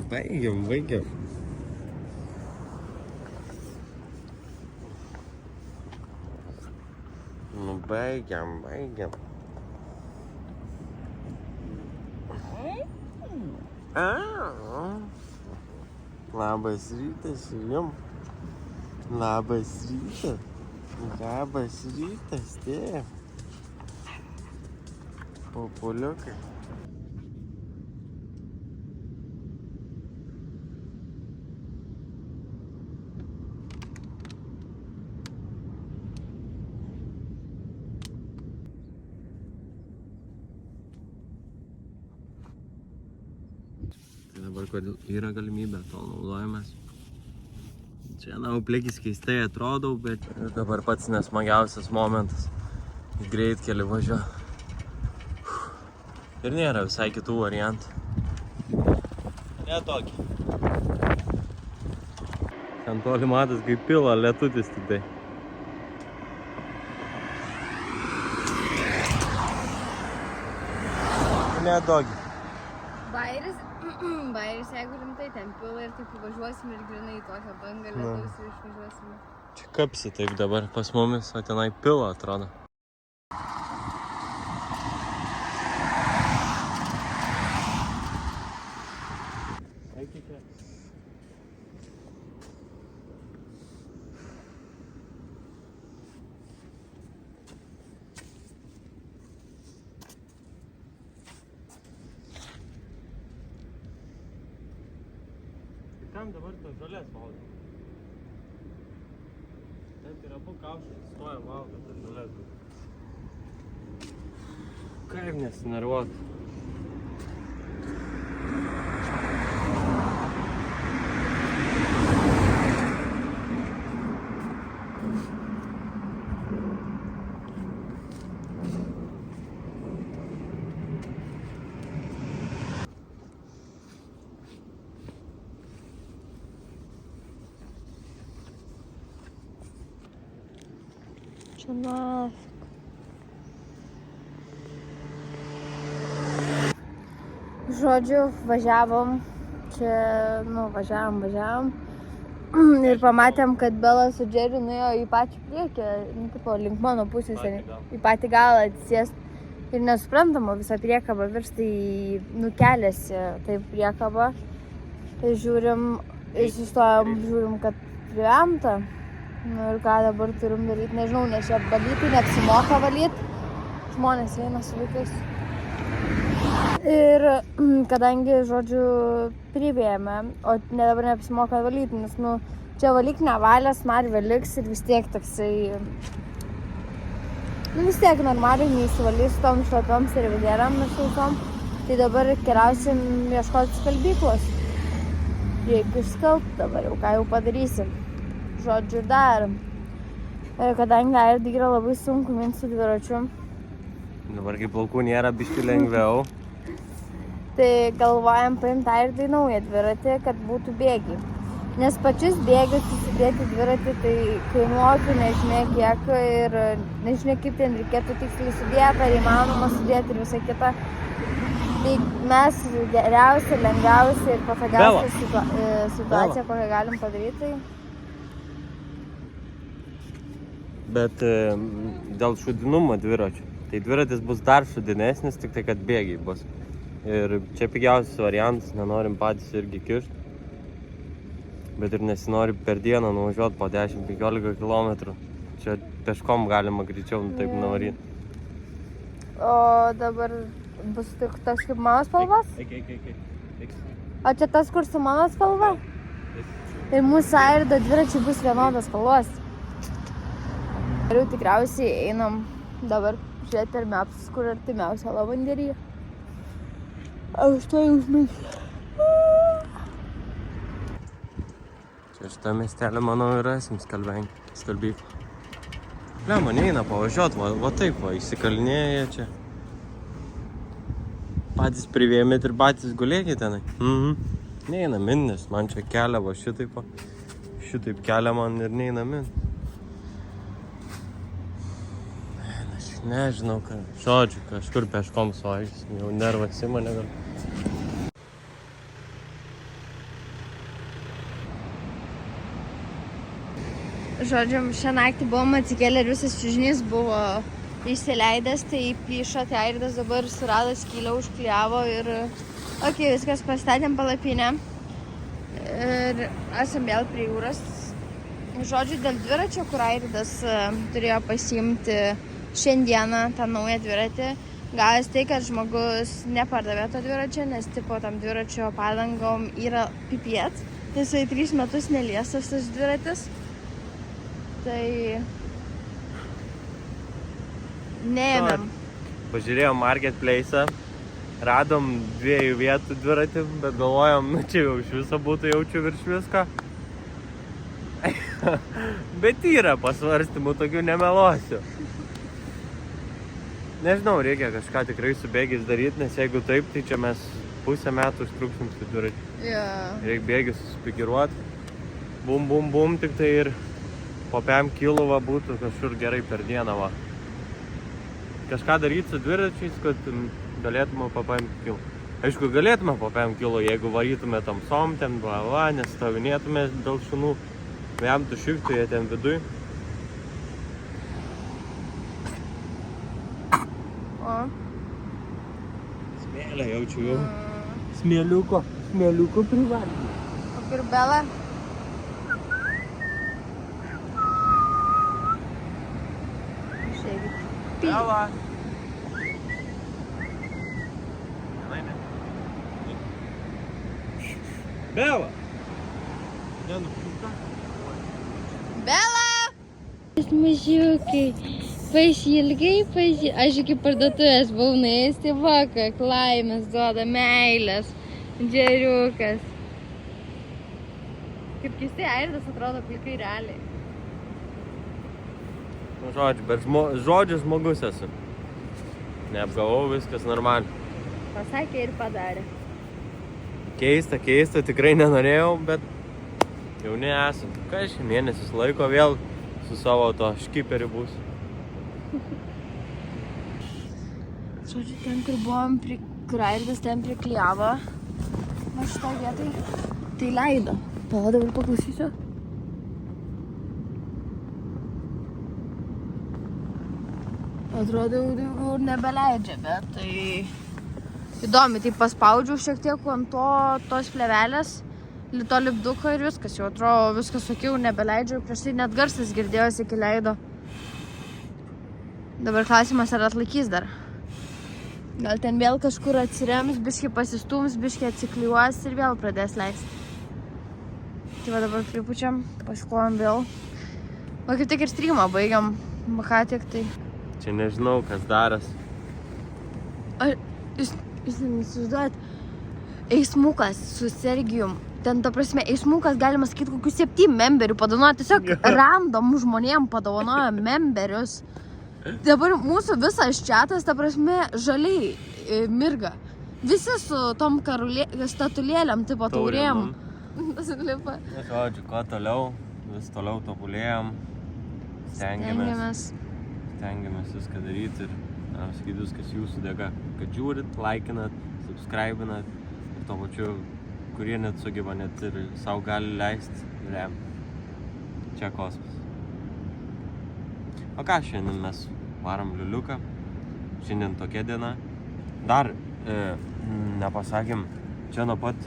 Baigiam. Nu, baigiam. Labas rytas jum. Labas rytas, tėve. Populiukai. Tai dabar, kodėl yra galimybė, to naudojamės. Čia, plikis keistai atrodau, bet dabar pats nesmagiausias momentas. Greitkelį važiuoju. Ir nėra visai kitų variantų. Ne tokį. Ten toli matas, kaip pila lietutis tik tai. Ne tokį. Bairis, jeigu rimtai ten pila ir taip važiuosim ir grinai tokią bangą lietaus ir išvažiuosim. Čia kapsi taip dabar pas mumis, o tenai pila atrodo. Ten dabar to žolės valgo. Ten ir abu kaušai stoja valgo tas žolės. Kaip nesinervuot. Na. Žodžiu, važiavom. Čia, važiavom. Ir pamatėm, kad Bela su Džeriu nuėjo į pačią priekį, link mano pusės, į patį galą atsisėst. Ir nesuprantama, visa priekaba virsta į keliasi, taip priekaba. Tai sustojom, žiūrim, kad priemta. Ir ką dabar turim daryti, nežinau, nes čia valyti, neapsimoka valyti. Žmonės eina su vaikais. Ir kadangi, žodžiu, pribėjame, o dabar neapsimoka valyti, nes, čia valyk nevalės, smarvė liks ir vis tiek toksai... vis tiek normaliai neįsivalys tom šlapiom servidėram ir sausom. Tai dabar keliausim ieškoti skalbyklos. Reikia išskalbti dabar, ką jau padarysim. Žodžiu, dar. Kadangi Airdai yra labai sunku minti su dviračiu. Dabar kai plaukų nėra, biškį lengviau. Tai galvojam paimti Airdai naują dviratį, kad būtų bėgiai. Nes pačius bėgius susidėti dviratį, tai kainuotų nežinia kiek ir nežinia kaip ten reikėtų tiksliai sudėti, ar įmanoma sudėti ir visą kitą. Tai mes geriausia, lengviausia ir patogiausia situacija, kokią galim padaryti. Bet dėl šudinumo dviračio. Tai dviratis bus dar šudinesnis, tik tai kad bėgiai bus. Ir čia pigiausias variantas, nenorim patys irgi kišti. Bet ir nesinori per dieną nuvažiuoti po 10-15 km. Čia peškom galima greičiau taip nuvaryti. O dabar bus tik tas kaip mano spalvas? Eik. O čia tas, kur su mano spalva? Ir mūsų Airdo dviračiai bus vienodas spalvos. Ir jau tikriausiai einam dabar žiūrėti per mapsus, kur artimiausia lavanderija. Aš to užmiršau. Čia šitą miestelį, manau, ir rasim skalbyklą. Man eina pavažiuot, va taip, įsikalinėja čia. Patys privėmėt ir patys gulėkit tenai. Neina min, nes man čia kelia va šitaip. Šitaip kelia man ir neina min. Nežinau, žodžiu, kažkur peškom suvažiuosim, jau nervas ima negal. Žodžiu, šią naktį buvom atsikėlę ir visas čiužinys buvo išsileidęs, tai plyšo, tai Airidas dabar surado skylę, užklijavo ir viskas, pastatėm palapinę ir esam vėl prie jūros. Žodžiu, dėl dviračio, kur Airidas turėjo pasiimti šiandieną tą naują dviratį, gavęs tai, kad žmogus nepardavė to dviračio, nes tipo tam dviračio padangom yra pipiet. Tai jisai 3 metus neliestas tas dviratis. Tai neėmėm. Pažiūrėjom marketplace'ą, radom 2 vietų dviratį, bet galvojom, čia jau iš viso būtų jaučiu virš visko. Bet yra pasvarstymų, tokių nemelosiu. Nežinau, reikia kažką tikrai su bėgiais daryti, nes jeigu taip, tai čia mes pusę metų užtruksim su dviratį. Reikia bėgius suspikiruoti. Bum, bum, bum, tik tai ir po 5 kilų būtų kažkur gerai per dieną. Va. Kažką daryti su dviračiais, kad galėtume po 5 kilų. Aišku, galėtume po 5 kilų, jeigu varytume tamsom, ten nestavinėtume dėl šunų. Jam tu šiktų, jie ten viduj. Smėlę jaučiu jau. Smėliuko privalgyti. O kur Bela? Bela. Bela. Bela! Mažiukai, pasilgai, aš iki parduotuvės buvau nuėjęs, tai vaka, laimės duoda, meilės, džeriukas. Kaip keistai Airidas atrodo plikai realiai. Žodžiu, bet žodžiu žmogus esu. Neapgavau, viskas normaliai. Pasakė ir padarė. Keista, tikrai nenorėjau, bet jauni esam. Kažkai mėnesis laiko vėl su savo to škiperiu bus. Žodžiu, ten, kur buvom, kur Airidas ten priklijavo, va šitą vietai, tai leido. Pala, dabar paklausysiu. Atrodo, jau nebeleidžia, bet tai įdomi. Tai paspaudžiau šiek tiek ant tos plevelės, to lipduko ir viskas, jau atrodo viskas sakiau, nebeleidžiu, prieš tai net garsas girdėjosi iki leido. Dabar klausimas, ar atlaikys dar. Gal ten vėl kažkur atsirems, biškį pasistums, biškį atsikliuos ir vėl pradės leisti. Tai va dabar pripučiam, pasiklojam vėl. Va kaip tik ir streamą baigiam, ką tik tai. Čia nežinau, kas daras. Jūs neįsivaizduojat, eismukas su Sergijum. Ten, ta prasme, eismukas, galima sakyti, kokius 7 memberių padovanojo. Tiesiog random žmonėm padovanojo memberius. Dabar mūsų visas čiatas, ta prasme, žaliai mirga. Visi su tom statulėlėm, tipo taurėm. Žodžiu, ko toliau, vis toliau tobulėjom. Stengiamės viską daryti ir sakyti viskas jūsų dėka. Kad žiūrit, laikinat, subscribinat ir to pačiu, kurie net sugeba, net ir savo gali leisti rem. Čia kosmos. O ką, šiandien mes varom liuliuką. Šiandien tokia diena. Dar nepasakėm, čia nuo pat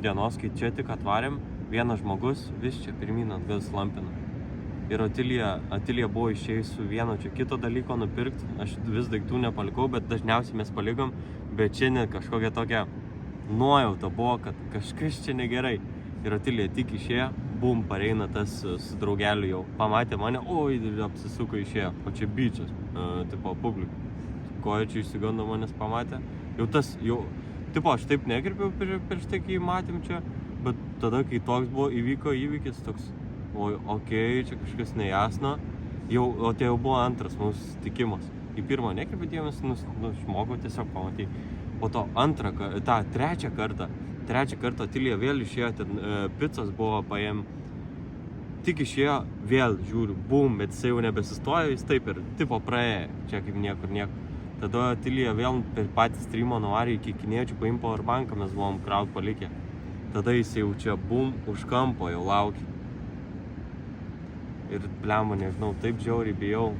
dienos, kai čia tik atvarėm, vienas žmogus vis čia pirmyn atgal slampina. Ir Otilija buvo išėjus su vieno čia kito dalyko nupirkti. Aš vis daiktų nepalikau, bet dažniausiai mes palikam. Bet šiandien kažkokia tokia nuojauta buvo, kad kažkas čia negerai. Ir Otilija tik išėjo, bum, pareina tas su draugeliu jau. Pamatė mane, oi, apsisuko išėjo. O čia bičias, tipo publika. Koja čia išsigando manęs pamatė. Tipo, aš taip nekirpiau prieš tai, kai matėm čia. Bet tada, kai toks buvo įvyko įvykis, toks, oi, okei, čia kažkas nejasno. O tai jau buvo antras mūsų susitikimas. Į pirmą nekirpiu dėmesį, žmogų tiesiog pamatė. Po to trečią kartą Otilija vėl išėjo, ten picos buvo paėm. Tik išėjo, vėl žiūriu, bum, bet jisai jau nebesistojo, jis taip ir tipo praėjo, čia kaip niekur. Tada Otilija vėl per patį streamą nuvarė iki kiniečių, paim powerbanką, mes buvom kraut palikę. Tada jis jau čia, bum, už kampo jau laukė. Ir blemba, nežinau, taip žiauriai bijau.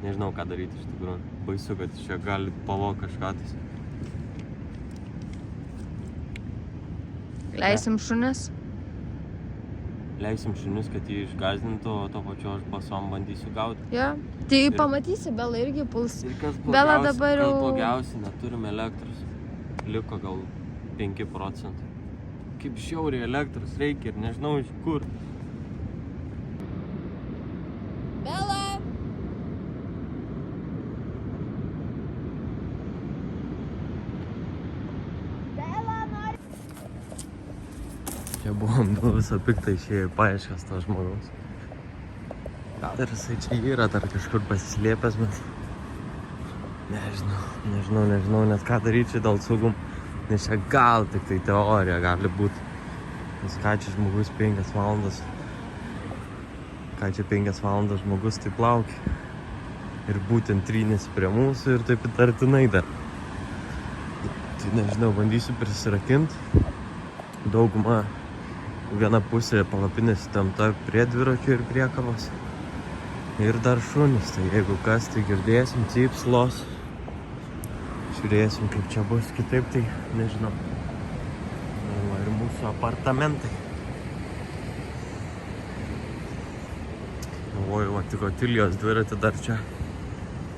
Nežinau, ką daryti iš tikrųjų. Baisu, kad čia gali pavo kažką tais. Leisim šunis? Leisim šunis, kad jį išgazdintų, o to pačiu aš basom bandysiu gauti. Jo. Tai pamatysi, Bela irgi puls. Ir kas Bela dabar jau... blogiausia, neturim elektros. Liko gal 5%. Kaip žiauriai elektros reikia ir nežinau iš kur. Bela! Čia buvom visą piktą išėję paieškas to žmogaus. Gal ir jisai čia yra dar kažkur pasislėpęs, bet... Nežinau, net ką daryti čia dėl saugum. Nes čia gal tik tai teorija gali būti. Nes ką čia žmogus 5 valandas. Ką čia 5 valandas žmogus taip laukia. Ir būtent trynėsi prie mūsų ir taip įtartinai dar. Tai nežinau, bandysiu prisirakinti. Dauguma viena pusė palapinės įtempta prie dviračio ir priekabos. Ir dar šunis, tai jeigu kas, tai girdėsim, cypslos. Žiūrėsim, kaip čia bus kitaip, tai nežinau. Ir mūsų apartamentai. Galvoju, va, tik Otilijos dviratį dar čia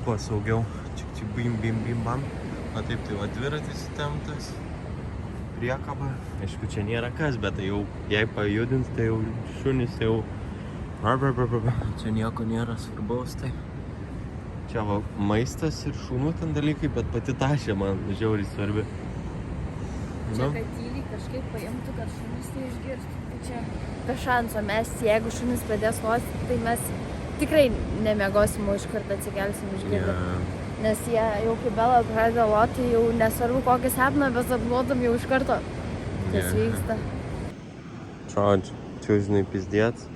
kuo saugiau. Čia bim, bam. Na taip, tai va dviratis įtemptas. Priekaba. Aišku, čia nėra kas, bet tai jau, jei pajudins, tai jau šunis jau... Čia nieko nėra svarbaus, tai... Čia va maistas ir šunų ten dalykai, bet pati tašė man žiauriai svarbi. Čia kad tyliai kažkaip paimtų, kad šunis tai išgirstų. Tai čia be šanso, mes, jeigu šunis pradės losti, tai mes tikrai nemiegosim, o iš karto atsikelsim išgirdę. Nes jie jau kaip Bela pradeda loti, jau nesvarbu kokį sapną, bet sapnuotum jau iš karto, kas vyksta. Čia žinai pizdėts,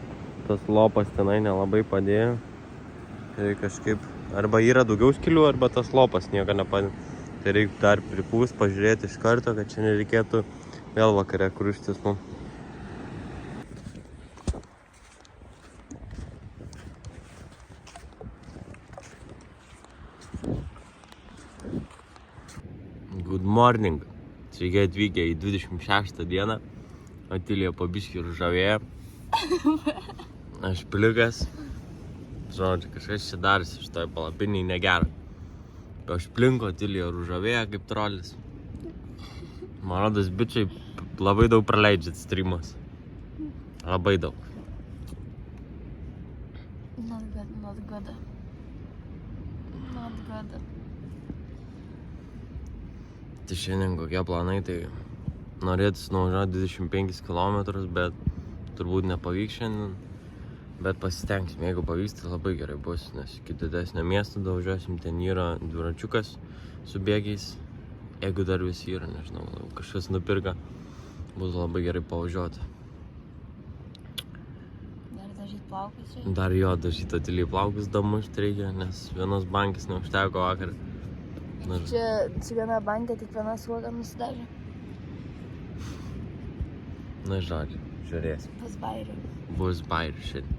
tas lopas tenai nelabai padėjo. Tai kažkaip, arba yra daugiau skylių, arba tas lopas nieko nepadėjo. Tai reikia dar pripūst, pažiūrėti iš karto, kad čia nereikėtų vėl vakare kruštis mums. Good morning. Sveiki atvykę į 26 dieną. Otilija po biškį ružavėja. Aš plikas. Žodžiu, kažkas čia darėsi iš toj palapiniai negera. Aš plinko Otilija ružavėja kaip trolis. Man rodos, bičiai labai daug praleidžiat streamus. Labai daug. Not good. Tai šiandien kokie planai, tai norėtųsi nuvažiuoti 25 km, bet turbūt nepavyks šiandien. Bet pasistengsim, jeigu pavyks, tai labai gerai bus, nes iki didesnio miesto davažiuosim, ten yra dviračiukas su bėgiais. Jeigu dar visi yra, nežinau, kažkas nupirka, bus labai gerai pavažiuoti. Dar dažyti plaukus čia? Dar jo, dažyti Otilijai plaukus damušti reikia, nes vienos bankės neužteko vakar. Čia su viena bankė tik viena suoga nusidažė. Na, žodžiu, žiūrėsim. Bus bairių šiandien.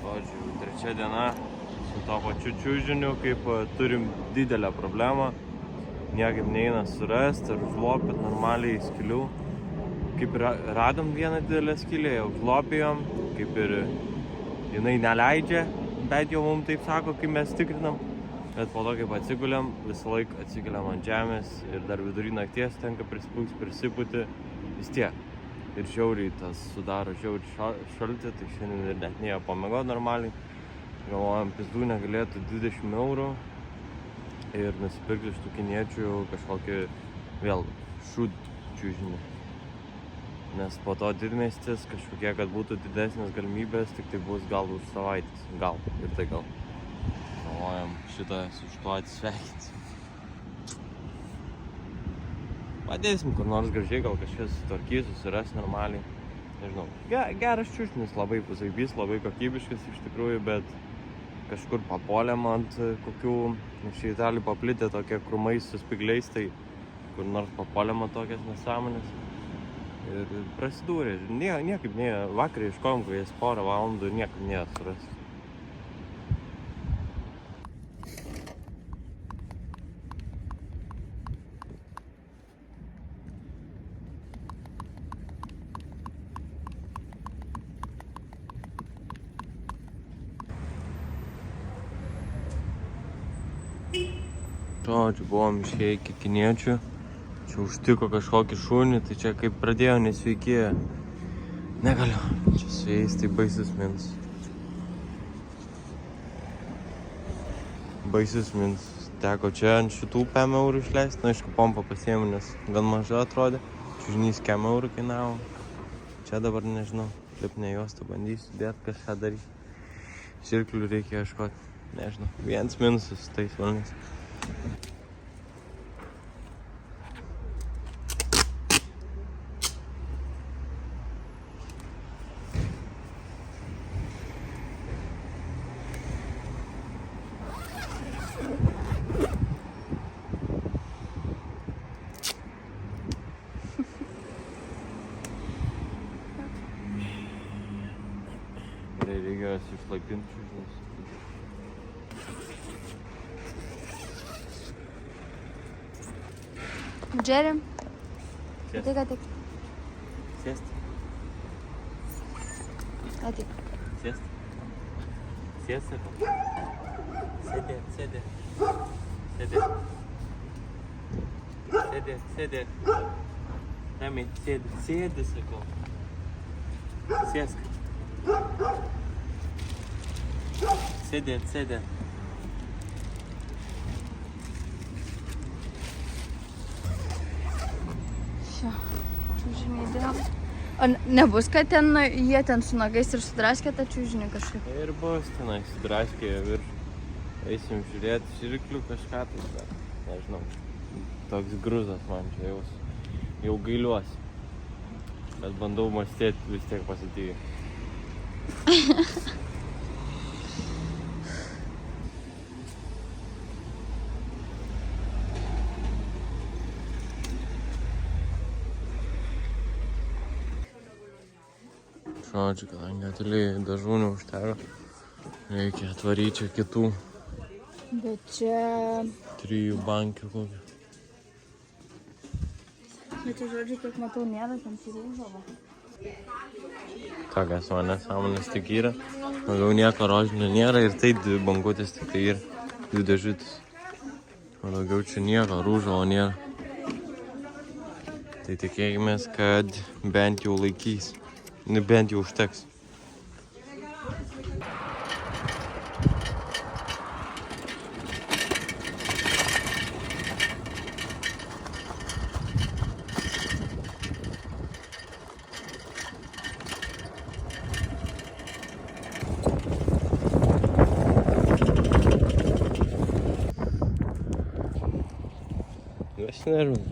Žodžiu, 3 diena su to pačiu čiužiniu, kaip turim didelę problemą. Niekaip neina surasti ar užlopyti normaliai skylių. Kaip ir radom vieną didelę skylę, jau užlopijom, kaip ir jinai neleidžia, bet jau mums taip sako, kai mes tikrinam. Bet po to, kaip atsigulėm, visą laiką atsigulėm ant žemės ir dar vidury nakties tenka prisipūti vis tiek. Ir žiauriai tas sudaro žiauriai šaltį, tai šiandien ir net nėjo pamiegoti normaliai. Galvojam, pizdų negalėtų 20 eurų ir nusipirkti iš tų kiniečių kažkokį vėl čiužinį. Nes po to didmiestis kažkokie, kad būtų didesnės galimybės, tik tai bus gal už savaitės. Gal, ir tai gal. Galvojam šitą su šituo atsisveikinti. Padėsim kur nors gražiai, gal kažkas sutvarkys, susiras normaliai. Nežinau, geras čiužinis, labai pasaibys, labai kokybiškas iš tikrųjų, bet kažkur papuolėm ant kokių, iš Italijų paplitę tokie krūmais su spigliais, tai kur nors papuolėm ant tokias nesąmonės. Ir prasidūrė. Niekaip ne, vakar iškojom, kai jis porą valandų ir niekaip nesuras. Žodžiu, buvom išėję iki kiniečių. Čia užtiko kažkokį šunį, tai čia kaip pradėjo nesveiki. Negaliu. Čia su jais tai baisus minus. Baisus minus. Teko čia ant šitų 5 eurų išleisti. Na, aišku, pompą pasiėmė, nes gan maža atrodė. Čiužinys 5 eurų kainavo. Čia dabar nežinau. Lipnę juostą bandysiu dėti kažką daryti. Žirklių reikia ieškoti. Nežinau. Vienas minusas su tais valniais. Reikia išlaipinti čiužinius. Džeri, Sėst. atik. Sėst. Atik. Sėst. Sėst, sakau. Sėdėt, sėdėt. Sėdėt. Sėdėt, sėdėt. Ramiai, sėdi. Sėdi, sakau. Sėsk. Sėdėt, sėdėt. Čiužinį dėl. O nebus, kad ten jie ten su nagais ir sudraskė tą čiužinį kažkaip? Ir bus tenai sudraskė virš. Eisim žiūrėti žirklių kažką, tai dar, nežinau. Toks gruzas man čia jau gailiuosi. Bet bandau mąstėti vis tiek pozityviai. Žodžiu, kadangi atiliai dažų neužteko, reikia atvaryti čia kitų Bet čia... 3 bankių kokių. Bet čia, žodžiu, kiek matau, nėra ten surūžavo. Tokias man nesąmonės tik yra. Daugiau nieko rožinio nėra ir tai 2 bankutės tik tai yra. 2 dėžutės. O daugiau čia nieko rūžavo nėra. Tai tikėkimės, kad bent jau laikys. Bent jau užteks. Nesinervinu.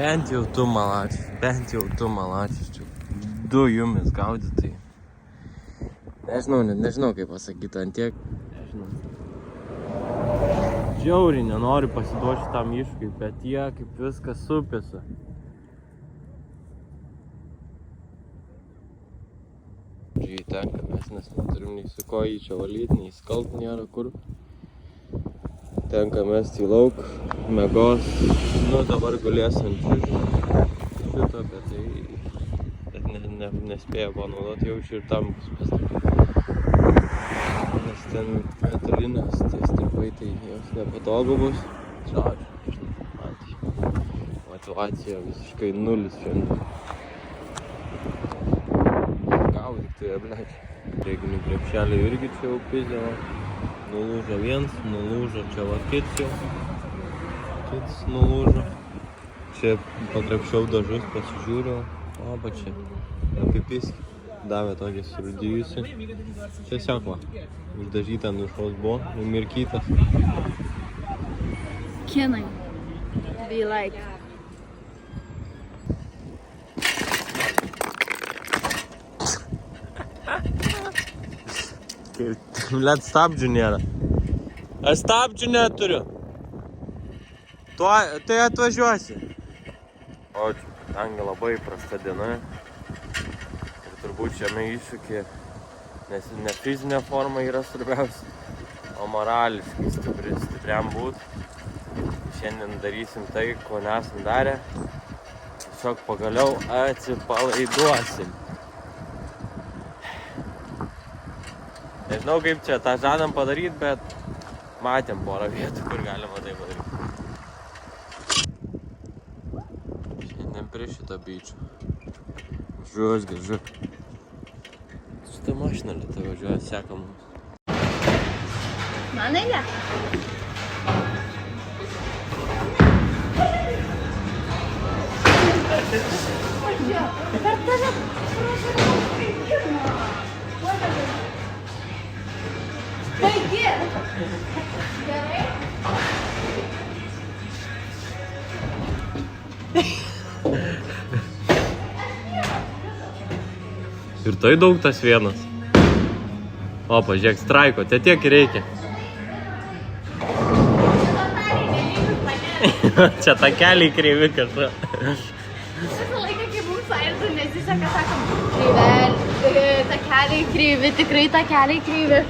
Bent jau tu malačius, čia 2 jumis gaudytai. Nežinau kaip pasakyti, ant tiek. Nežinau. Žiauriai nenoriu pasiduoti šitam iššūkiui, bet jie kaip viskas supėsi. Žiūrėjai tenka, mes neturim nei su ko jį čia valyti, nei skalt nėra kur. Tenka mesti į lauk, megos. Dabar gulės ant šito, bet tai nespėjo panaudoti, jau iš ir tam bus pastatyti. Nes ten metalinės, tie stripai, tai jos nepatogu bus. Žodžiu, motyvacija visiškai 0 šiandien. Gaudyk tai, blėdžiai. Priekinių krepšelį irgi čia jau pizdavo. Nulūžo vienas, nulūžo čia va kits jau. Kits nulūžo. čia pakrapščiau dažus, pasižiūriu, o pačiai, apipiski, davė tokį surūdijusi. Tiesiog va, uždažyta ant viršaus buvo, numirkytas. Kinai. Be like. Blet, stabdžių nėra. Aš stabdžių neturiu. Tai atvažiuosi. O, kadangi labai prasta diena. Ir turbūt šiame iššūkį, nes ne fizinė forma yra svarbiausia, o morališkai stipriam būt. Šiandien darysim tai, ko nesam darę. Tiesiog pagaliau atsipalaiduosim. Nežinau, kaip čia tą žadam padaryti, bet matėm porą vietų, kur galima tai padaryti. Šiandien prie šito byčio. Žuos, gražu. Šitą mašiną lėtai važiuoja, seka mums. Man eilė. Per tave. Baigi! Gerai? Ir tai daug tas vienas. O, pažiūrėk, straiko, tai tiek ir reikia. Čia takeliai kreivi kažką. Visą laiką, kai mums aišku, nesiseka, sakom, takeliai kreivi, tikrai takeliai kreivi.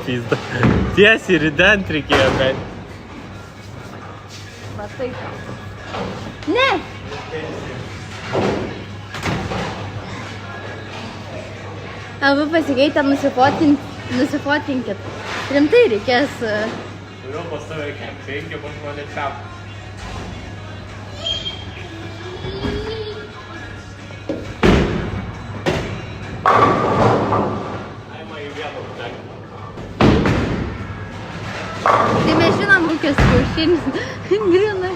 Pizda. Tiesiai rident reikėjo, kad... Va tai. Ne! Abu pasikeitę nusifotinkit. Rimtai reikės... Turiu pas tave penki, pas mane čiap. Tai mes žinom, kokios kiaušinis. Grinai.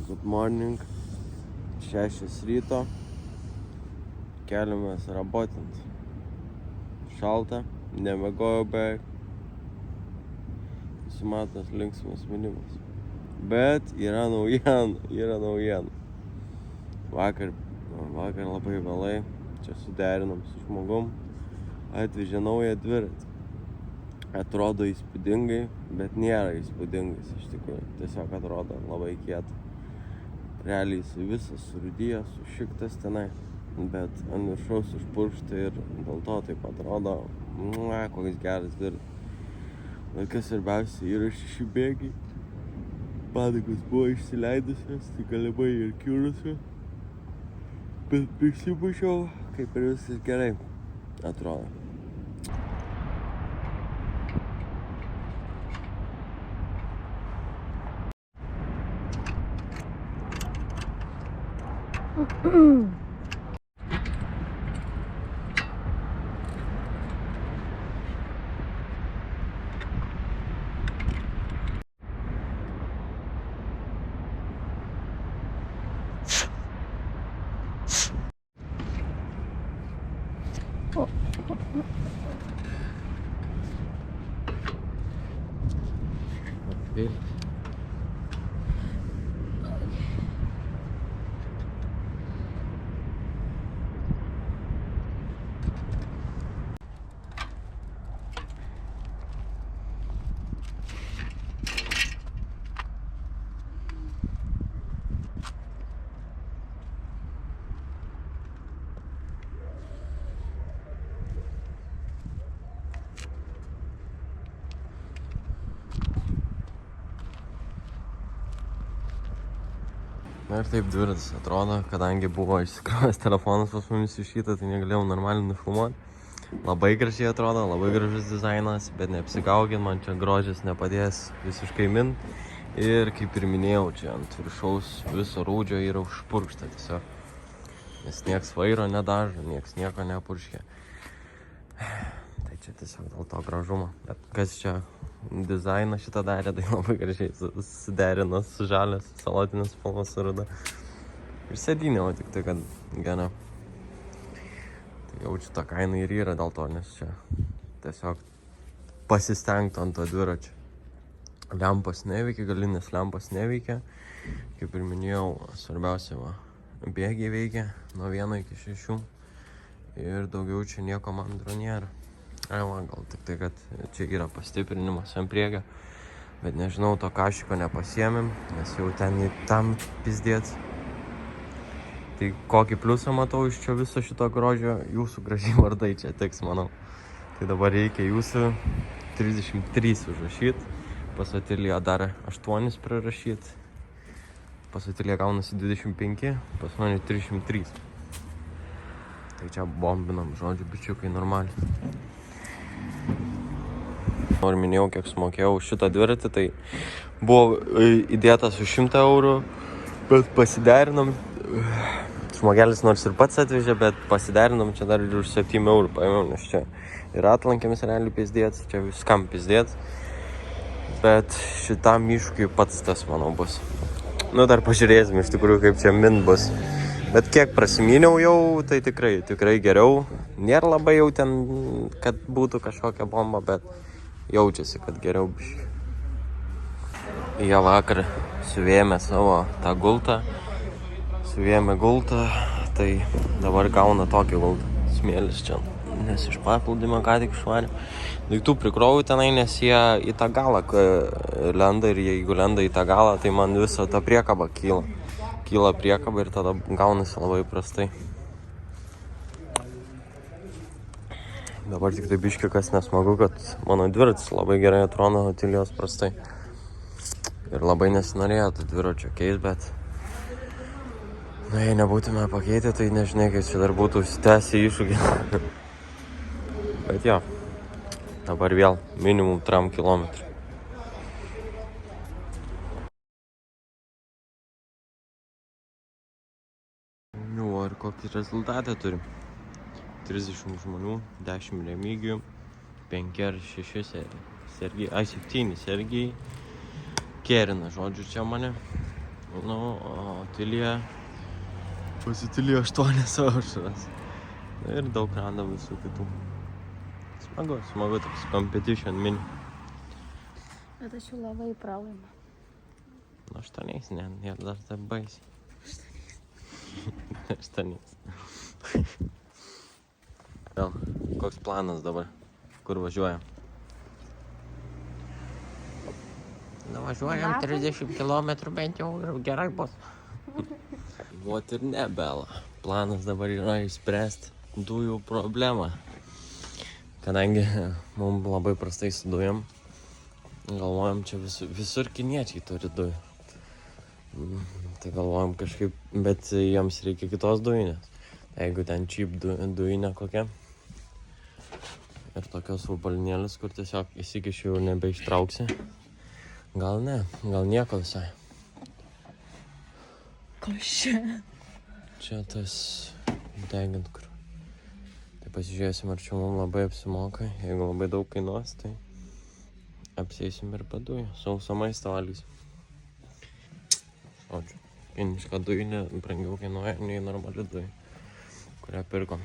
Good morning, 6 ryto, keliamės rabotint. Šalta, nemegojau beveik, sumatas linksmas minimas. Bet yra naujienų. Vakar labai vėlai, čia suderinom su žmogum, atvežė naują dviratį. Atrodo įspūdingai, bet nėra įspūdingas iš tikrųjų, tiesiog atrodo labai kieta. Realiai jis visas surūdijęs, sušiktas tenai, bet ant viršaus užpurkšta ir dėl to taip atrodo, koks geras dviratis. Bet kas svarbiausia, yra 6 bėgiai, padangos buvo išsileidusios, tai galimai ir kiurusios, bet prisimušiau, kaip ir viskas gerai atrodo. Na ir taip dviratis atrodo, kadangi buvo išsikrovęs telefonas pas mumis iš ryto, tai negalėjau normaliai nufilmuoti. Labai gražiai atrodo, labai gražus dizainas, bet neapsigaukit, man čia grožis nepadės visiškai min. Ir kaip ir minėjau, čia ant viršaus viso rūdžio yra užpurkšta tiesiog. Nes nieks vairo nedažo, nieks nieko nepurškia. Tai čia tiesiog dėl to gražumo. Bet kas čia dizainą šitą darė, tai labai gražiai suderino su žalias, salotinės spalvos su ruda. Ir sėdynė, o tik tai, kad gana. Tai jaučiu, ta kaina ir yra dėl to, nes čia tiesiog pasistengtų ant to dviračio. Lempos neveikia, galinės lempos neveikia. Kaip ir minėjau, svarbiausia va, bėgiai veikia nuo 1 iki 6. Ir daugiau čia nieko mandro nėra. Gal tik tai, kad čia yra pastiprinimas ant priekio, bet nežinau, to kašiko nepasiėmėm, nes jau ten į tam pizdėts. Tai kokį pliusą matau iš čia viso šito grožio, jūsų gražiai vardai čia tiks, manau. Tai dabar reikia jūsų 33 užrašyti, pas Atiliją dar 8 prirašyti, pas Atiliją gaunasi 25, pas mane 303. Tai čia bombinam, žodžiu, bičiukai normaliai. Nors minėjau, kiek sumokėjau šitą dviratį, tai buvo įdėtas už 100 eurų, bet pasiderinom. Žmogelis nors ir pats atvežė, bet pasiderinom čia dar ir už 7 eurų paėmiau, nes čia ir atlankėmis realiai pizdėts, čia viskam pizdėts. Bet šitam iššūkiui pats tas, manau, bus. Nu, dar pažiūrėsim iš tikrųjų, kaip čia min bus. Bet kiek prasimyniau jau, tai tikrai geriau. Nėra labai jau ten, kad būtų kažkokia bomba, bet jaučiasi, kad geriau biškai. Jie vakar suvėjome savo tą gultą. Suvėjome gultą, tai dabar gauna tokį gultą. Smėlis čia, nes iš paplūdimio ką tik švarė. Daiktų prikroviau tenai, nes jie į tą galą lenda ir jeigu lenda į tą galą, tai man visa ta priekaba kyla. Kyla priekaba ir tada gaunasi labai prastai. Dabar tik tai biški kas nesmagu, kad mano dviratis labai gerai atrodo, Atilijos prastai. Ir labai nesinorėjo tą dviračio keist, bet jei nebūtume pakeitę, tai nežinai, kaip čia dar būtų užsitęsę iššūkį. Bet jo, dabar vėl minimum 3 kilometrų. Ir kokį rezultatą turim. 30 žmonių, 10 Remigijų, 5 ar 6 Sergijai, 7 Sergijai, Kerina, žodžiu, čia mane. Nu, o Atilija, pas Atiliją 8 aušras. Ir daug randa visų kitų. Smagu toks competition mini. Bet aš jau labai pralaimą. Nu, 8, ne, dar taip baisiai. 8. Vėl, koks planas dabar? Kur važiuojam? Važiuojam 30 km bent jau ir gerai bus. Vot ir ne, Bela. Planas dabar yra išspręsti dujų problemą. Kadangi mums labai prastai su dujom, galvojam, čia visur kiniečiai turi dujų. Tai galvojam kažkaip, bet jiems reikia kitos dujinės. Jeigu ten cheap dujinė kokia. Ir tokios vabalnėlis, kur tiesiog įsikiši jau nebeištrauksi. Gal ne, gal nieko visai. Kas čia? Čia tas degint kur. Tai pasižiūrėsim, ar čia mums labai apsimoka. Jeigu labai daug kainuos, tai apseisim ir padujų. Sausą maistą valgysim. Žodžiu, kiniška dujinė brangiau kainuoja nei normali dujų, kurią pirkom.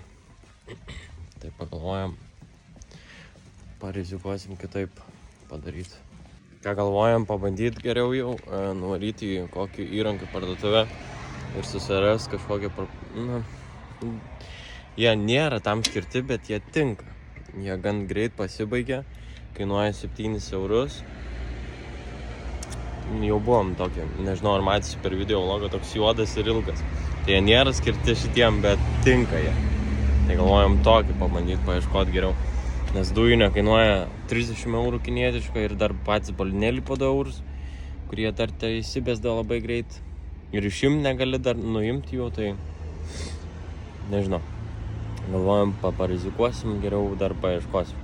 Tai pagalvojam, parizikuosim kitaip padaryti. Ką galvojam, pabandyti geriau jau, nuvaryti į kokį įrankį parduotuvę ir susiras kažkokią... Jie nėra tam skirti, bet jie tinka. Jie gan greit pasibaigia, kainuoja 7 eurus. Jau buvom tokį, nežinau ar matysi per video vlogą, toks juodas ir ilgas. Tai jie nėra skirti šitiem, bet tinka jie. Tai galvojam tokį pabandyti, paieškoti geriau. Nes dujinė kainuoja 30 eurų kinietišką ir dar patys balinėlį po 2 eurus, kurie dar tai įsibėsda labai greit. Ir išimt negali dar nuimti jų, tai nežinau. Galvojam, parizikuosim, geriau dar paieškosim.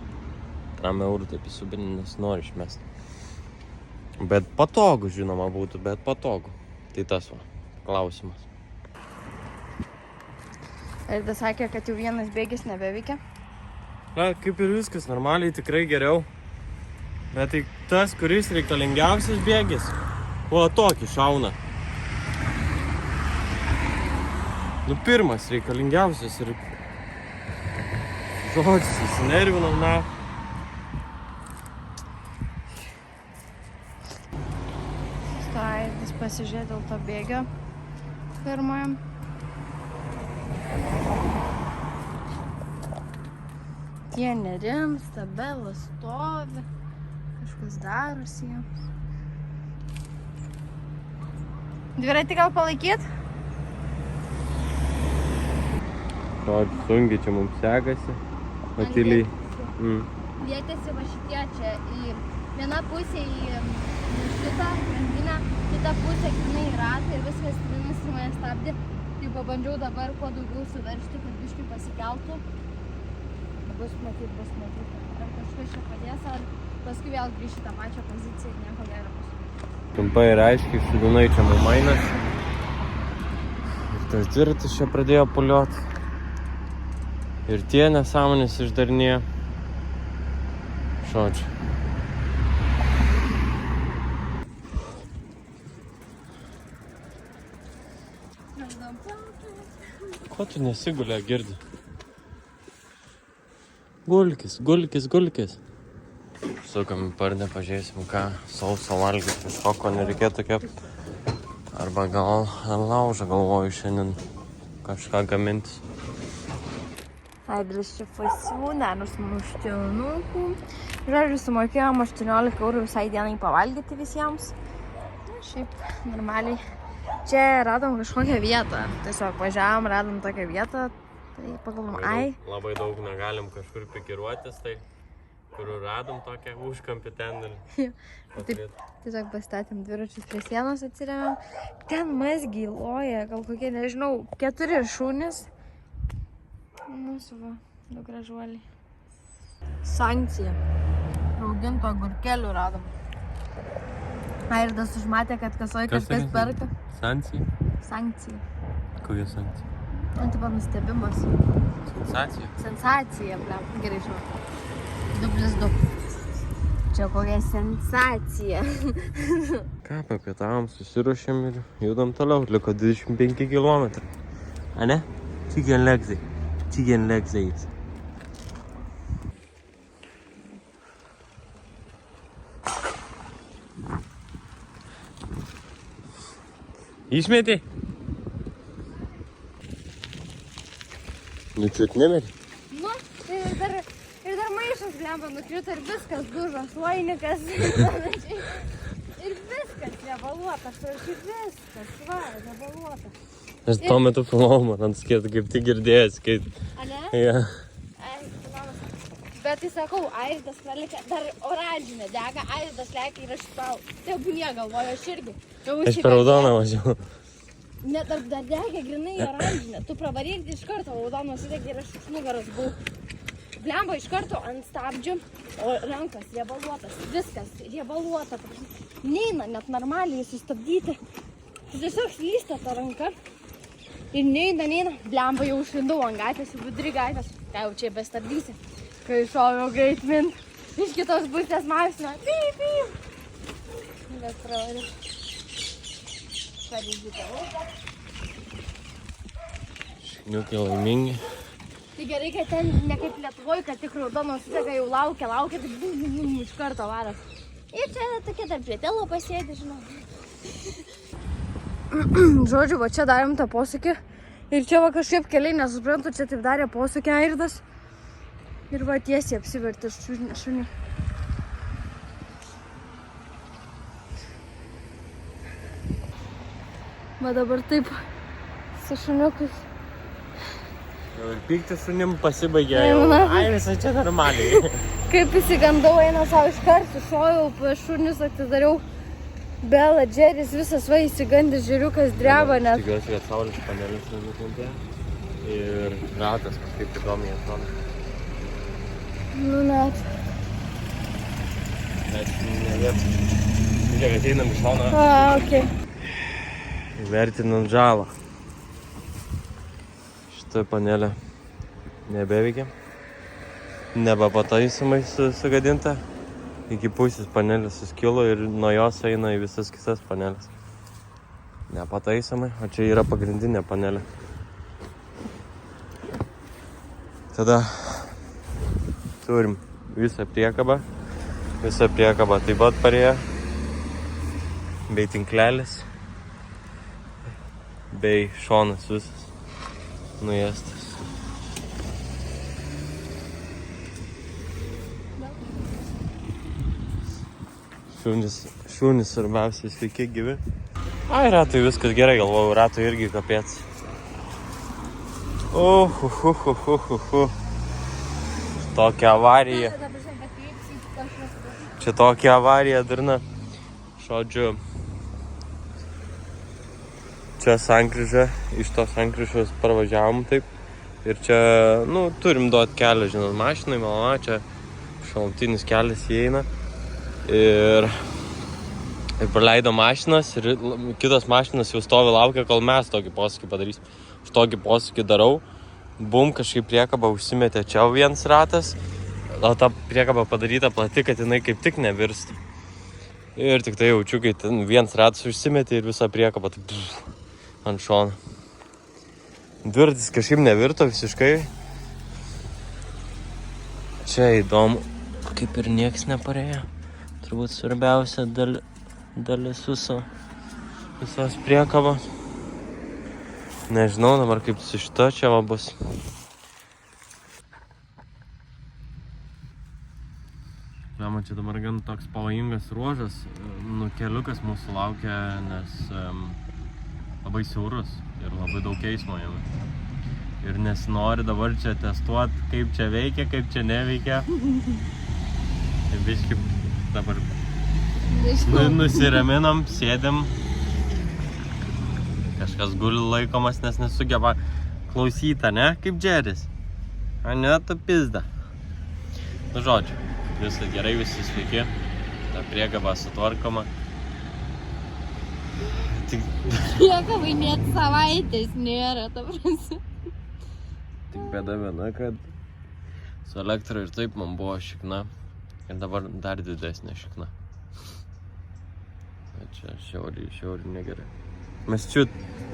Tram eurų taip įsubinį nesinori išmesti. Bet patogu, žinoma, būtų, bet patogu. Tai tas va, klausimas. Ir tas sakė, kad jau vienas bėgis nebeveikia. Na, kaip ir viskas, normaliai tikrai geriau. Bet tai tas, kuris reikalingiausias bėgis, o tokį šauna. Nu, pirmas reikalingiausias ir žodžius įsinervinau, na. Jis pasižiūrė dėl to bėgio pirmajam. Tie nerimsta, Bela stovi, kažkas darosi jiems. Dviratį gal palaikyt? Žodžiu, sunkiai čia mums sekasi. Matyliai. Lietėsi va šitie čia į vieną pusę į šitą grandinę, kitą pusę grynai į ratą ir viskas trinasi mane stabdė. Tai pabandžiau dabar kuo daugiau suveržti, kad biškį pasikeltų. Bus matyt. Ar kažkas čia padės, ar paskui vėl grįžti tą pačią poziciją ir nieko gero bus. Trumpai ir aiškiai, šudinai čia mumainas. Ir tas dviratis čia pradėjo puliuoti. Ir tie nesąmonės išdarinėjo. Žodžiu. Ko tu nesigulė, girdi? Gulkis. Sukam į pardę, pažiūrėsim, ką sauso valgyti, kažko, ko nereikėtų kepti. Arba gal laužą galvoju šiandien kažką gamintis. Aidris čia pasiūnė sumuštinukų. Žodžiu, sumokėjom 18 eurų visai dienai pavalgyti visiems. Na, šiaip normaliai. Čia radom kažkokią vietą. Tiesiog važiavom, radom tokią vietą. Tai pagalvom, Labai daug negalim kažkur pikiruotis, tai kur radom tokią užkampį ten. Taip, tiesiog pastatėm dviračius prie sienos, atsirėmėm. Ten mazgiai loja, gal kokie, nežinau, 4 šunys. Mūsų va, du gražuoliai. Sankcija. Rauginto agurkelių radom. Airdas užmatė, kad kasoj kažkas perka. Sankcija. Kokia sankcija? Tipo nustebimas. Sensacija? Sensacija, blem. Gerai žinau. 2+2. Čia kokia sensacija. Ką, papietavom, susiruošėm ir judam toliau. Liko 25 km. A ne? Chicken legs. Išmeti? Nu, čiut nemeri? Nu, ir dar maišas blemba nukrito ir viskas dužo, šlainikas. Ir viskas nevaluota, viskas, va, nevaluota. Aš tuo metu filmavau, man ant skėtų kaip tik girdėjęs, kai... A ne? Ja. Bet tai sakau, Airdas pralėkė, dar oranžinė dega, Airdas lėkė ir aš tau. Tebūnie galvoju, aš irgi. Aš per raudoną važiavau. Ne, dar degė grinai oranžinė. Tu pravaryk iš karto raudoną užsidegė ir aš iš nugaros buvau. Blemba iš karto ant stabdžių, o rankas riebaluotas, viskas riebaluota. Neina net normaliai sustabdyti. Tiesiog slysta ta ranka. Ir neina. Blemba jau užlindau ant gatvės, vidury gatvės. Ką jau čia bestabdysi. Kai šoviau greit mint. Iš kitos pusės mašina. Pyp. Bet pravarė. Parizitavau. Šniukai laimingi. Tai gerai, kad ten ne kaip Lietuvoj, kad tik raudono užsidega jau laukia, tai iš karto varas. Ir čia tokia dar prie telo pasėdi, žinau. Žodžiu, va čia darėm tą posūkį. Ir čia va kažkaip keliai nesuprantu, čia taip darė posūkį Airdas. Ir va tiesiai apsivertė šunį. Va dabar taip su šuniukais. Jau ir pykti šunim pasibaigė jau. Ai, visai čia normaliai. Kaip įsigandau, eina savo iškart, sušojau, šunis atidariau. Bela, Džeris visas va įsigandęs, žiūriukas dreba net. Tikiuosi, kad saulės panelis nenukentėjo. Ir ratas kažkaip įdomiai atrodo. Nu net. Bet ne vietas. Žiūrėk, ateinam iš šono. Okei. Vertinant žalą. Šitą panelę nebeveikia. Nebepataisomai sugadinta. Iki pusės panelės suskilo ir nuo jos eina į visas kitas panelės. Nepataisomai, o čia yra pagrindinė panelė. Tada turim visą priekabą. Visą priekabą taip pat parėjo. Bei tinklelis. Bei šonas visas nuėstas. Šunys svarbiausiai sveiki gyvi. Ai, ratui viskas gerai, galvojau, ratui irgi kapėts. Tokia avarija. Čia tokia avarija durna. Žodžiu, čia sankryža, iš tos sankryžos parvažiavom taip. Ir čia, turim duoti kelią, žinot, mašinai, mano, čia šalutinis kelias įeina. Ir praleido mašinas ir kitos mašinas jau stovi laukia, kol mes tokį posūkį padarysim. Aš tokį posūkį darau, bum, kažkaip priekaba užsimetė čia vienas ratas, o ta priekaba padaryta plati, kad jinai kaip tik nevirstų. Ir tik tai jaučiu, kai ten vienas ratas užsimetė ir visa priekaba taip ant šono. Dviratis kažkaip nevirto visiškai. Čia įdomu, kaip ir nieks neparėjo. Turbūt svarbiausia dalis visos priekabos. Nežinau dabar kaip su šito čia va bus. Žinoma, čia dabar gan toks pavojingas ruožas. Keliukas mūsų laukia, nes labai siaurus ir labai daug eismo jame. Ir nesinori dabar čia testuoti, kaip čia veikia, kaip čia neveikia. Tai biškai dabar nusiraminam, sėdim. Kažkas guli laikomas, nes nesugeba klausyti, ne? Kaip Džeris. A ne, tu pizda. Žodžiu, viskas gerai, visi sveiki. Ta priekaba sutvarkoma. Priekabai net savaitės nėra, ta prasme. Tik bėda viena, kad su elektra ir taip man buvo šikna. Ir dabar dar didesnė šikna. Bet čia šiauriai negerai. Mes čia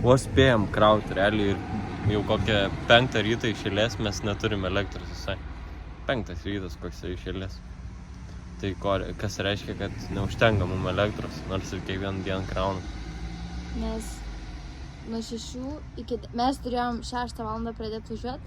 vos spėjam krauti realiai ir jau kokią 5 rytą iš eilės mes neturim elektros visai. 5 rytas koks iš eilės. Tai kas reiškia, kad neužtenka mum elektros, nors ir kiekvieną dieną kraunam. Nes nuo 6 iki... Mes turėjom 6 valandą pradėti važiuoti.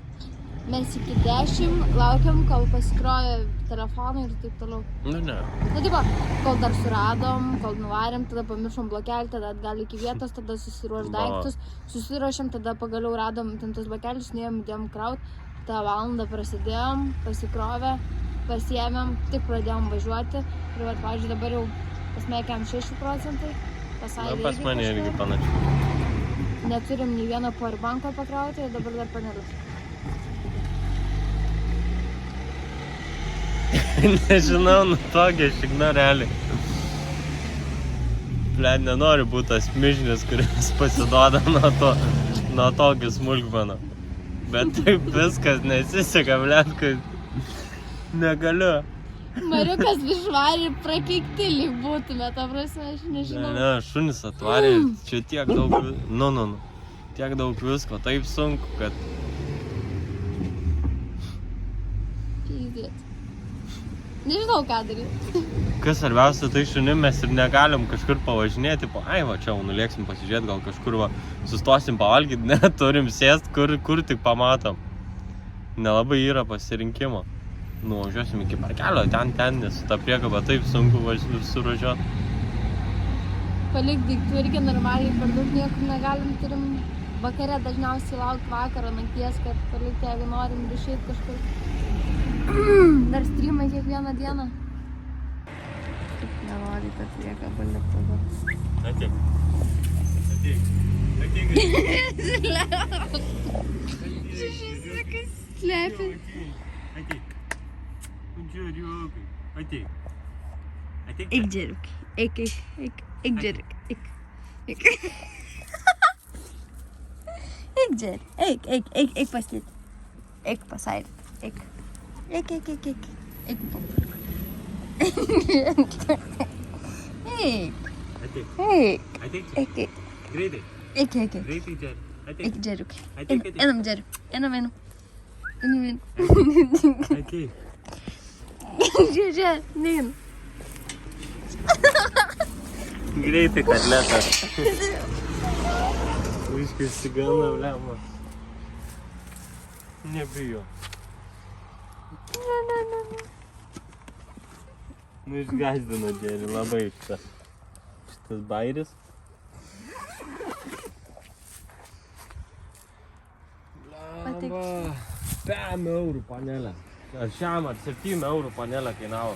Mes iki 10 laukiam, kol pasikroja telefonai ir taip toliau. Ne. Tipo, kol dar suradom, kol nuvarėm, tada pamiršom blokelį, tada atgal iki vietos, tada susiruoš daiktus. Susiruošėm, tada pagaliau radom ten tos blokelius, nuėjom, įdėjom kraut. tą valandą prasidėjom, pasikrovė, pasiėmėm, tik pradėjom važiuoti. Ir vat, pavyzdžiui, dabar jau pasmekėm 6%. Pas mane irgi panašiai. Neturim nei vieno powerbanko pakrauti ir dabar dar panelius. Nežinau, nu tokia šikna realiai. Blet, nenoriu būti tas mižnis, kuris pasiduoda nuo tokio smulkmeno. Bet taip viskas nesiseka, blet, kad negaliu. Mariukas višvarį ir prakeikti lyg būtume, ta prasme, aš nežinau. Ne, šunis atvarė, čia tiek daug, tiek daug visko, taip sunku, kad... Pizėt. Nežinau, ką daryti. Kas svarbiausia, tai šunim mes ir negalim kažkur pavažinėti, ai va, čia nulėksim pasižiūrėti, gal kažkur va, sustosim pavalgyti, ne, turim sėst, kur tik pamatom. Nelabai yra pasirinkimo. Nuvažiuosim iki parkelio, ten, nes ta priekaba taip sunku suražiuoti. Palik daiktų irgi normaliai per daug niekur negalim, turim vakare dažniausiai laukti vakaro, nakties, kad palikti, jeigu norim išeit kažkur. Dar streamai kiekvieną dieną. normaliai per priekabą lėkt dabar. Ateik. Ateik. Ateik. Šešis slepi. Ateik. Džiuriukai. Ateik. Ateik. Eik, džeriukai. Eik, džeriukai. Eik, džeri. Eik paslėti. Eik pasairti. Eik. Eik. Eik. Ateik. Eik. Ateik. Eik. Greitai. Eik. Greitai, Džeri. Ateik. Eik, džeriukai. Ateik. Einam, džeri. Einam. Ateik. Žiūrė, nein. Greitai, katletas. Viskas įsigana, blema. Nebijo. Nu, išgazdino Džerį labai šitas bairis. Blema. 5 eurų panelė. Ar 7 eurų panelė kainavo.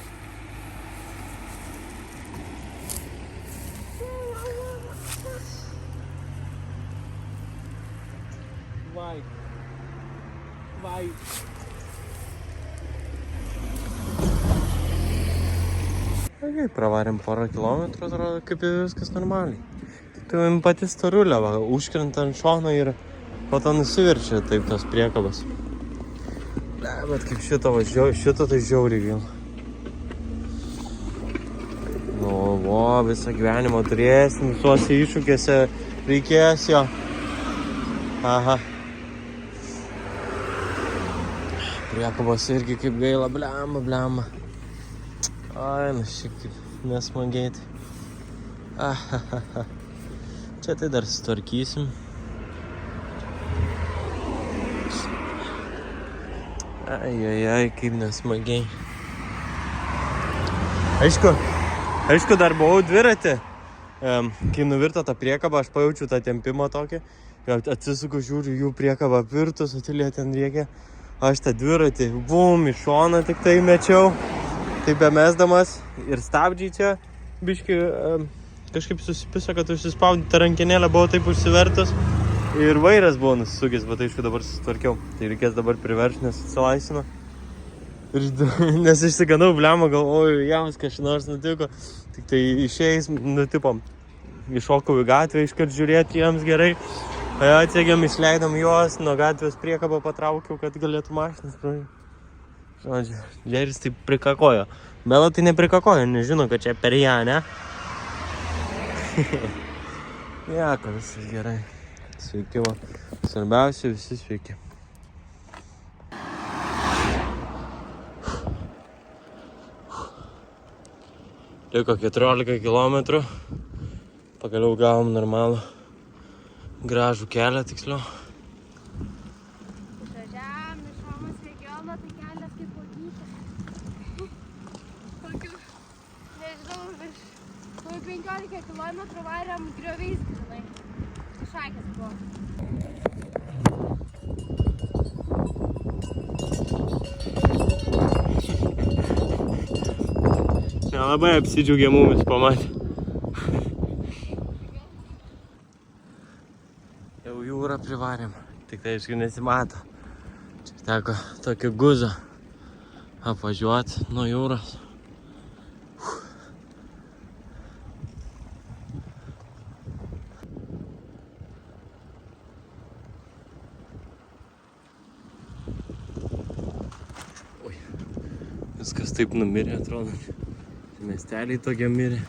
Vai. Okay, pravarėm porą kilometrų, atrodo, kaip ir viskas normaliai. Tai pati storulė, va, užkrenta ant šono ir po to nusiverčia taip tos priekabas. Bet kaip šito tai žiauriai gaila. Nu, visą gyvenimą turėsim, visuose iššūkiuose reikės jo. Aha. Priekabos irgi kaip gaila, blema. Ai, šiek tiek nesmagėti. Čia tai dar sutvarkysim. Ai, kaip nesmagiai. Aišku, dar buvau dviratį. Kai nuvirto tą priekabą, aš pajaučiu tą tempimą tokį. Atsisuku, žiūriu, jų priekabą pirtus, Otilija ten rėkia. Aš tą dviratį, bum, iš šono tik tai mečiau. Taip bemesdamas ir stabdžiai čia. Biški kažkaip susipiso, kad užsispaudė tą rankenėlę, buvau taip užsivertus. Ir vairas buvo nusisukęs, bet aišku dabar susitvarkiau. Tai reikės dabar priveršti, nes atsilaisino. Nes išsiganau, blema, galvoju, jiems kažkas nors nutiko. Tik tai išėjęs, nutipom. Iššokau į gatvę, iškart žiūrėti jiems gerai. Atsėgiam, išleidom juos, nuo gatvės priekabą patraukiau, kad galėtų mašinas praeiti. Žodžiu, Džeris taip prikakojo. Bela tai neprikakojo, nežino, kad čia per ją, ne? Nieko, visas gerai. Sveiki, va. Svarbiausia, visi sveiki. Liko 14 kilometrų. Pagaliau gavom normalų gražų kelią, tiksliau. Išvažiavam iš Romos regiono, tai kelias kaip uogytė. Kokiu, nežinau, virš 15 kilometrų varėm grioviais, žinai. Šakės buvo. Nelabai apsidžiaugė mumis pamatė. Jau jūrą privarėm, tik tai aišku nesimato. Čia teko tokį guzą apvažiuoti nuo jūros. Viskas taip numirė, atrodo. Miesteliai tokie mirė.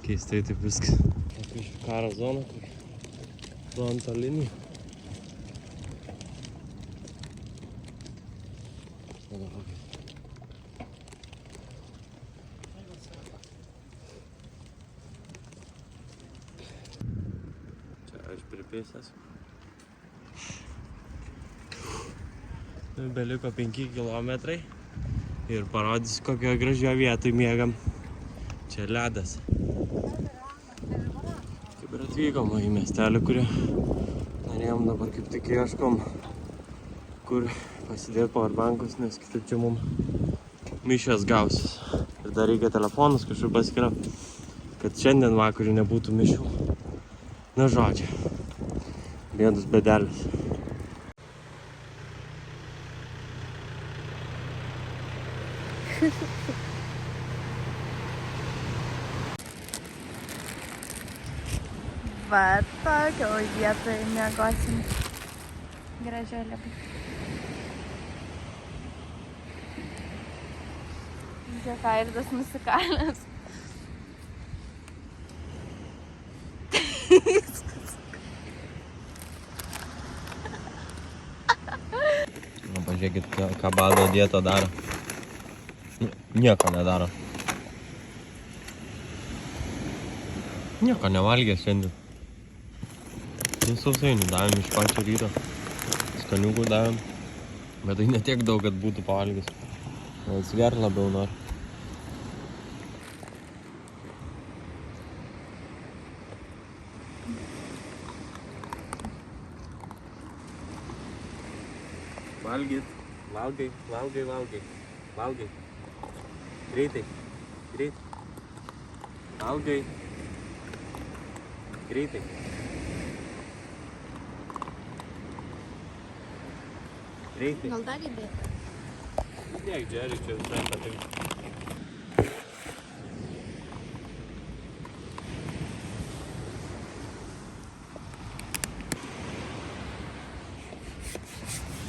Keistai taip viskas. Tokia karo zona, fronto linija. Čia aš pripėsęs. Beliko 5 kilometrai ir parodys, kokio gražio vietoj miegam. Čia ledas. Kaip ir atvykom į miestelį, kurį norėjom dabar kaip tik ieškom, kur pasidėti powerbankus, nes kitaip čia mums mišės gausis. Ir Ir dar reikia telefonus kažkur pasikliauti, kad šiandien vakarį nebūtų mišių. Nu žodžiu, bėdus bėdelis. Va, tokioj vietoj miegosim. Gražiai labai. Žiūrėk, Airdas nusikalęs. Nu, pažiūrėkit, ką bado dieta daro. Nieko nedaro. Nieko nevalgė šiandien. Nu, sausainių davėm iš pačio ryto. Skaniukų davėm. Bet tai ne tiek daug, kad būtų pavalgęs. Atsiger labiau nori. Valgyt. Valgai. Valgai. Greitai. Valgai. Greitai. Gal dar įdėti? Tiek, Džeri, čia visai patinka.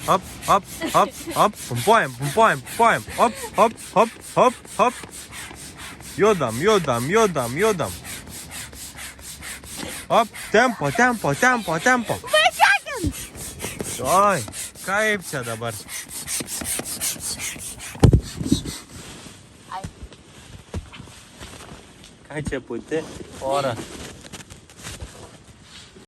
Hop, pumpuojam. Hop. Judam. Hop, tempo. Oi, kaip čia dabar? Ką čia puti? Oras.